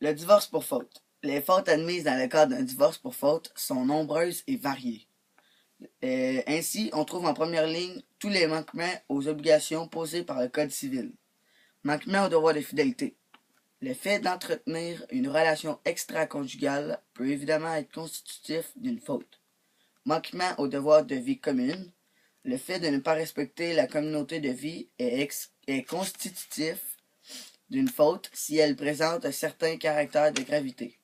Le divorce pour faute. Les fautes admises dans le cadre d'un divorce pour faute sont nombreuses et variées. Ainsi, on trouve en première ligne tous les manquements aux obligations posées par le Code civil. Manquement au devoir de fidélité. Le fait d'entretenir une relation extra-conjugale peut évidemment être constitutif d'une faute. Manquement au devoir de vie commune. Le fait de ne pas respecter la communauté de vie est constitutif d'une faute si elle présente un certain caractère de gravité.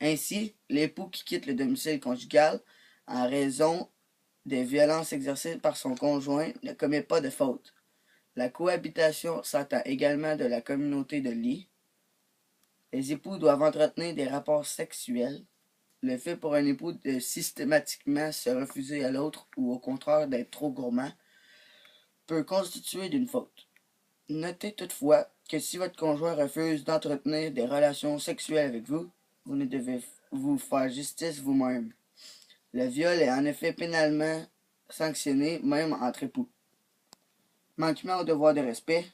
Ainsi, l'époux qui quitte le domicile conjugal en raison des violences exercées par son conjoint ne commet pas de faute. La cohabitation s'entend également de la communauté de lit. Les époux doivent entretenir des rapports sexuels. Le fait pour un époux de systématiquement se refuser à l'autre ou au contraire d'être trop gourmand peut constituer d'une faute. Notez toutefois que si votre conjoint refuse d'entretenir des relations sexuelles avec vous, vous ne devez vous faire justice vous-même. Le viol est en effet pénalement sanctionné même entre époux. Manquement au devoir de respect,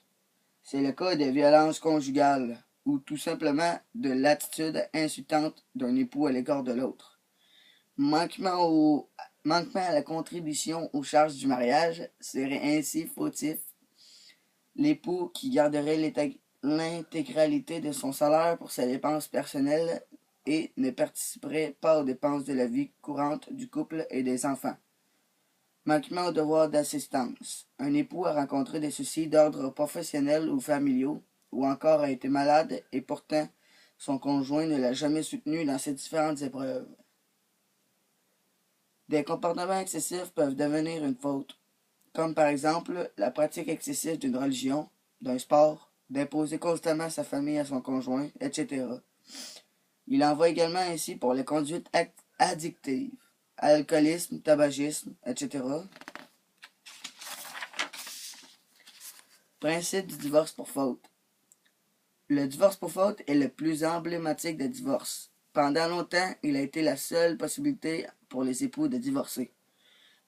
c'est le cas de violences conjugales ou tout simplement de l'attitude insultante d'un époux à l'égard de l'autre. Manquement à la contribution aux charges du mariage serait ainsi fautif. L'époux qui garderait l'intégralité de son salaire pour ses dépenses personnelles et ne participerait pas aux dépenses de la vie courante du couple et des enfants. Manquement au devoir d'assistance. Un époux a rencontré des soucis d'ordre professionnel ou familiaux, ou encore a été malade et pourtant son conjoint ne l'a jamais soutenu dans ses différentes épreuves. Des comportements excessifs peuvent devenir une faute, comme par exemple la pratique excessive d'une religion, d'un sport, d'imposer constamment sa famille à son conjoint, etc. Il en va également ainsi pour les conduites addictives, alcoolisme, tabagisme, etc. Principe du divorce pour faute. Le divorce pour faute est le plus emblématique des divorces. Pendant longtemps, il a été la seule possibilité pour les époux de divorcer.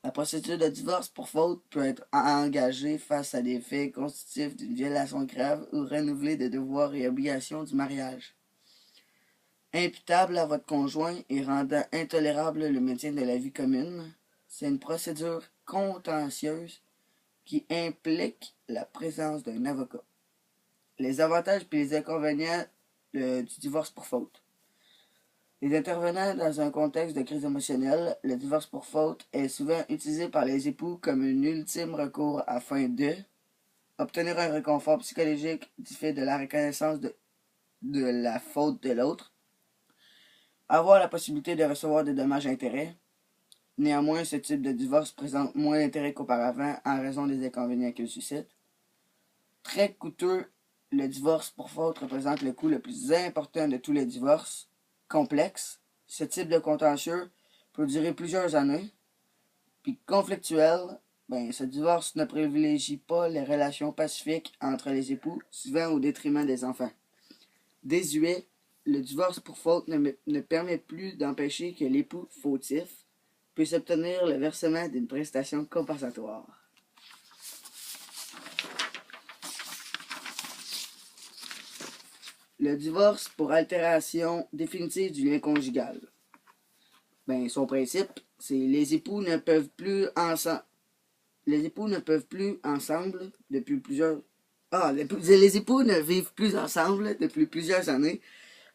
La procédure de divorce pour faute peut être engagée face à des faits constitutifs d'une violation grave ou renouvelée des devoirs et obligations du mariage. Imputable à votre conjoint et rendant intolérable le maintien de la vie commune, c'est une procédure contentieuse qui implique la présence d'un avocat. Les avantages et les inconvénients du divorce pour faute. Les intervenants dans un contexte de crise émotionnelle, le divorce pour faute est souvent utilisé par les époux comme un ultime recours afin de obtenir un réconfort psychologique du fait de la reconnaissance de la faute de l'autre, avoir la possibilité de recevoir des dommages et intérêts. Néanmoins, ce type de divorce présente moins d'intérêt qu'auparavant en raison des inconvénients qu'il suscite. Très coûteux, le divorce pour faute représente le coût le plus important de tous les divorces. Complexe, ce type de contentieux peut durer plusieurs années. Puis conflictuel, ce divorce ne privilégie pas les relations pacifiques entre les époux, souvent au détriment des enfants. Désuet, le divorce pour faute ne permet plus d'empêcher que l'époux fautif puisse obtenir le versement d'une prestation compensatoire. Le divorce pour altération définitive du lien conjugal. Son principe, c'est les époux ne peuvent plus ensemble. Les époux ne vivent plus ensemble depuis plusieurs années,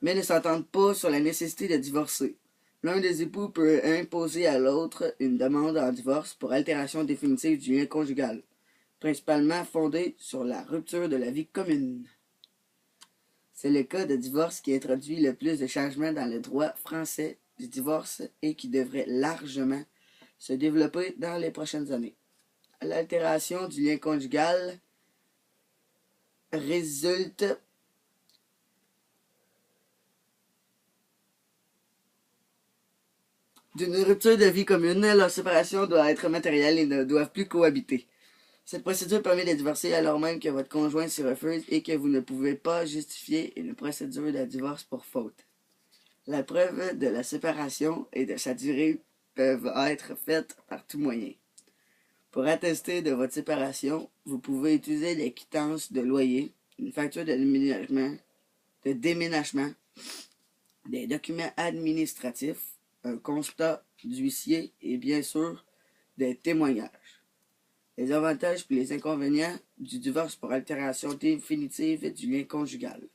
mais ne s'entendent pas sur la nécessité de divorcer. L'un des époux peut imposer à l'autre une demande en divorce pour altération définitive du lien conjugal, principalement fondée sur la rupture de la vie commune. C'est le cas de divorce qui introduit le plus de changements dans le droit français du divorce et qui devrait largement se développer dans les prochaines années. L'altération du lien conjugal résulte d'une rupture de vie commune. Leur séparation doit être matérielle et ne doivent plus cohabiter. Cette procédure permet de divorcer alors même que votre conjoint s'y refuse et que vous ne pouvez pas justifier une procédure de divorce pour faute. La preuve de la séparation et de sa durée peuvent être faites par tout moyen. Pour attester de votre séparation, vous pouvez utiliser des quittances de loyer, une facture de déménagement, des documents administratifs, un constat d'huissier et bien sûr des témoignages. Les avantages et les inconvénients du divorce pour altération définitive du lien conjugal.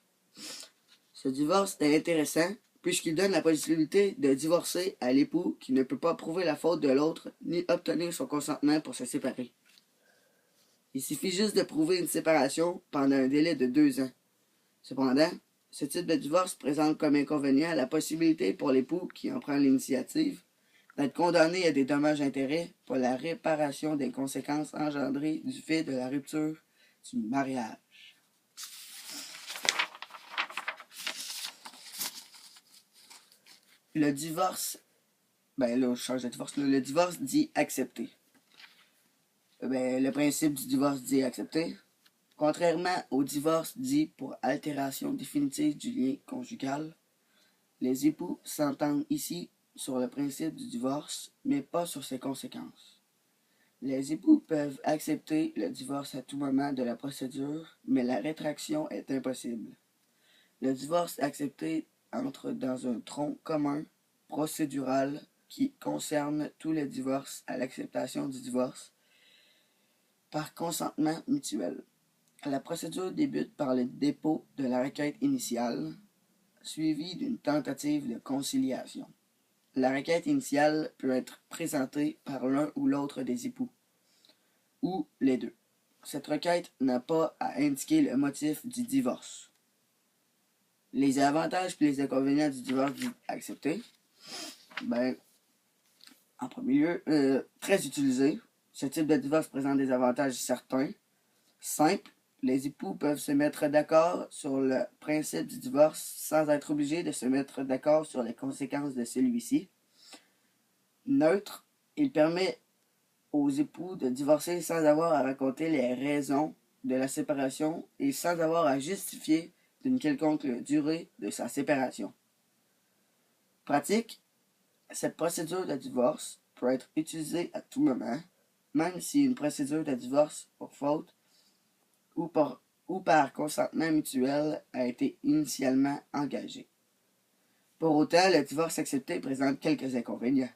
Ce divorce est intéressant puisqu'il donne la possibilité de divorcer à l'époux qui ne peut pas prouver la faute de l'autre ni obtenir son consentement pour se séparer. Il suffit juste de prouver une séparation pendant un délai de 2 ans. Cependant, ce type de divorce présente comme inconvénient la possibilité pour l'époux qui en prend l'initiative d'être condamné à des dommages-intérêts pour la réparation des conséquences engendrées du fait de la rupture du mariage. Le divorce, je change de divorce, le divorce dit accepté. Le principe du divorce dit accepté. Contrairement au divorce dit pour altération définitive du lien conjugal, les époux s'entendent ici sur le principe du divorce, mais pas sur ses conséquences. Les époux peuvent accepter le divorce à tout moment de la procédure, mais la rétraction est impossible. Le divorce accepté entre dans un tronc commun procédural qui concerne tous les divorces à l'acceptation du divorce par consentement mutuel. La procédure débute par le dépôt de la requête initiale, suivie d'une tentative de conciliation. La requête initiale peut être présentée par l'un ou l'autre des époux, ou les deux. Cette requête n'a pas à indiquer le motif du divorce. Les avantages et les inconvénients du divorce accepté. En premier lieu, très utilisé. Ce type de divorce présente des avantages certains. Simple. Les époux peuvent se mettre d'accord sur le principe du divorce sans être obligés de se mettre d'accord sur les conséquences de celui-ci. Neutre. Il permet aux époux de divorcer sans avoir à raconter les raisons de la séparation et sans avoir à justifier d'une quelconque durée de sa séparation. Pratique. Cette procédure de divorce peut être utilisée à tout moment, même si une procédure de divorce pour faute ou par consentement mutuel a été initialement engagée. Pour autant, le divorce accepté présente quelques inconvénients.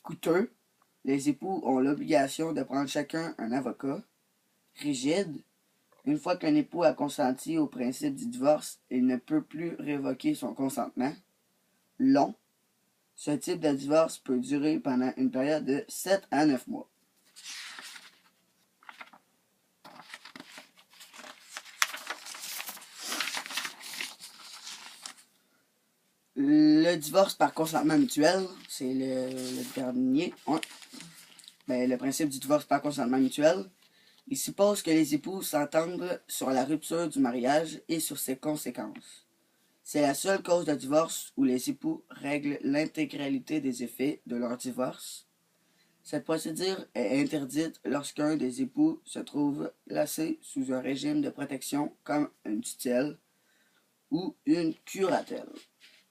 Coûteux. Les époux ont l'obligation de prendre chacun un avocat. Rigide. Une fois qu'un époux a consenti au principe du divorce, il ne peut plus révoquer son consentement. Long. Ce type de divorce peut durer pendant une période de 7 à 9 mois. Le divorce par consentement mutuel, c'est le dernier. Ouais. Le principe du divorce par consentement mutuel, il suppose que les époux s'entendent sur la rupture du mariage et sur ses conséquences. C'est la seule cause de divorce où les époux règlent l'intégralité des effets de leur divorce. Cette procédure est interdite lorsqu'un des époux se trouve placé sous un régime de protection comme une tutelle ou une curatelle.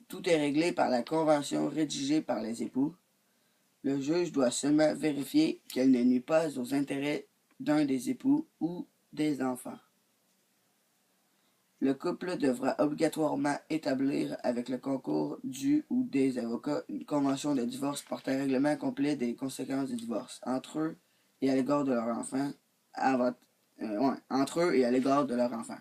Tout est réglé par la convention rédigée par les époux. Le juge doit seulement vérifier qu'elle ne nuit pas aux intérêts d'un des époux ou des enfants. Le couple devra obligatoirement établir avec le concours du ou des avocats une convention de divorce portant un règlement complet des conséquences du divorce entre eux et à l'égard de leur enfant. Entre eux et à l'égard de leur enfant.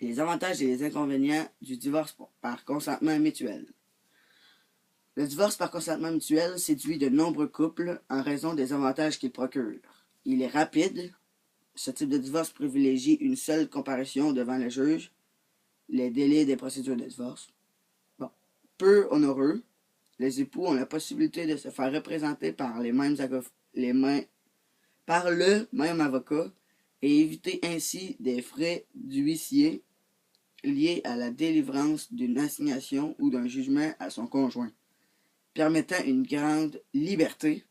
Les avantages et les inconvénients du divorce par consentement mutuel. Le divorce par consentement mutuel séduit de nombreux couples en raison des avantages qu'il procure. Il est rapide. Ce type de divorce privilégie une seule comparution devant le juge, les délais des procédures de divorce. Peu onéreux, les époux ont la possibilité de se faire représenter par le même avocat et éviter ainsi des frais d'huissier liés à la délivrance d'une assignation ou d'un jugement à son conjoint. Permettant une grande liberté,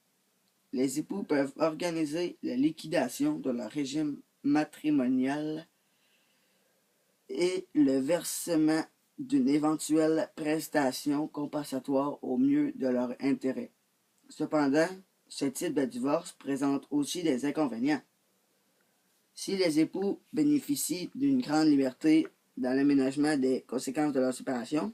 les époux peuvent organiser la liquidation de leur régime matrimonial et le versement d'une éventuelle prestation compensatoire au mieux de leur intérêt. Cependant, ce type de divorce présente aussi des inconvénients. Si les époux bénéficient d'une grande liberté dans l'aménagement des conséquences de leur séparation.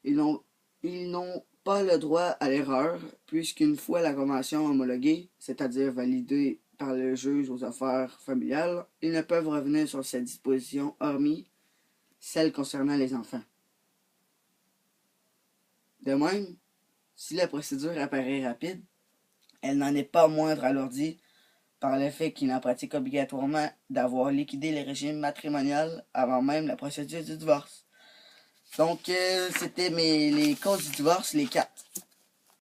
Ils n'ont pas le droit à l'erreur, puisqu'une fois la convention homologuée, c'est-à-dire validée par le juge aux affaires familiales, ils ne peuvent revenir sur cette disposition, hormis celle concernant les enfants. De même, si la procédure apparaît rapide, elle n'en est pas moindre alourdie par le fait qu'il en pratique obligatoirement d'avoir liquidé les régimes matrimoniaux avant même la procédure du divorce. Donc, c'était les causes du divorce, les 4.